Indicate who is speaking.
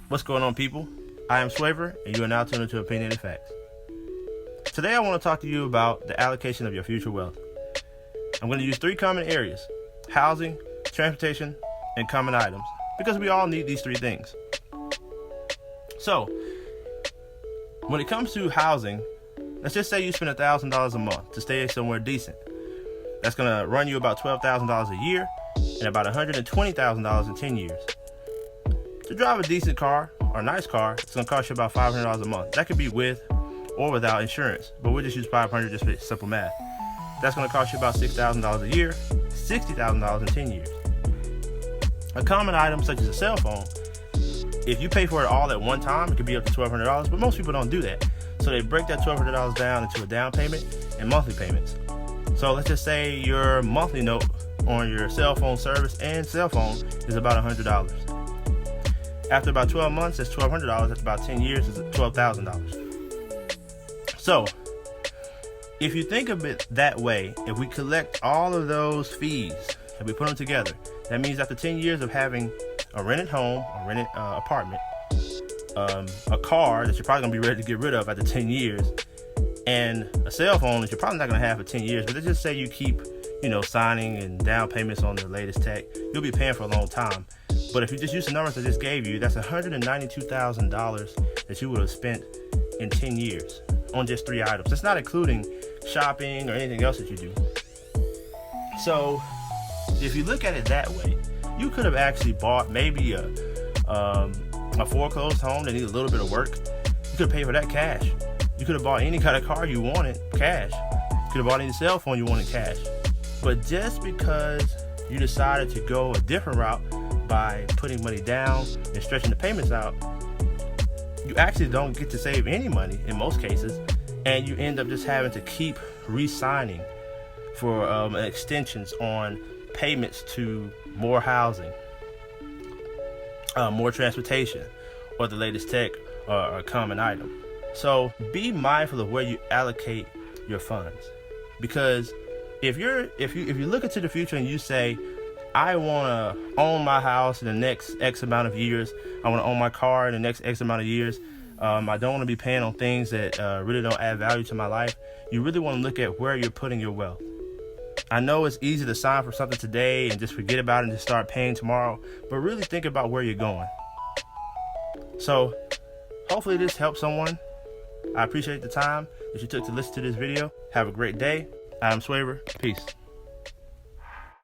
Speaker 1: What's going on, people? I am Swavor, and you are now tuned into Opinionated Facts. Today I want to talk to you about the allocation of your future wealth. I'm going to use three common areas: housing, transportation, and common items, because we all need these three things. So, when it comes to housing, let's just say you spend $1,000 a month to stay somewhere decent. That's going to run you about $12,000 a year and about $120,000 in 10 years. To drive a decent car or a nice car, it's going to cost you about $500 a month. That could be with or without insurance, but we'll just use $500 just for simple math. That's going to cost you about $6,000 a year, $60,000 in 10 years. A common item such as a cell phone, if you pay for it all at one time, it could be up to $1,200, but most people don't do that. So they break that $1,200 down into a down payment and monthly payments. So let's just say your monthly note on your cell phone service and cell phone is about $100. After about 12 months, that's $1,200. After about 10 years, it's $12,000. So, if you think of it that way, if we collect all of those fees and we put them together, that means after 10 years of having a rented home, a rented apartment, a car that you're probably going to be ready to get rid of after 10 years, and a cell phone that you're probably not going to have for 10 years, but let's just say you keep, signing and down payments on the latest tech, you'll be paying for a long time. But if you just use the numbers I just gave you, that's $192,000 that you would have spent in 10 years on just three items. That's not including shopping or anything else that you do. So if you look at it that way, you could have actually bought maybe a foreclosed home that needs a little bit of work. You could have paid for that cash. You could have bought any kind of car you wanted cash. You could have bought any cell phone you wanted cash. But just because you decided to go a different route by putting money down and stretching the payments out, you actually don't get to save any money in most cases, and you end up just having to keep re-signing for extensions on payments to more housing, more transportation, or the latest tech or a common item. So be mindful of where you allocate your funds, because if you look into the future and you say, I want to own my house in the next X amount of years, I want to own my car in the next X amount of years, I don't want to be paying on things that really don't add value to my life, you really want to look at where you're putting your wealth. I know it's easy to sign for something today and just forget about it and just start paying tomorrow, but really think about where you're going. So hopefully this helps someone. I appreciate the time that you took to listen to this video. Have a great day. I'm Swavor. Peace.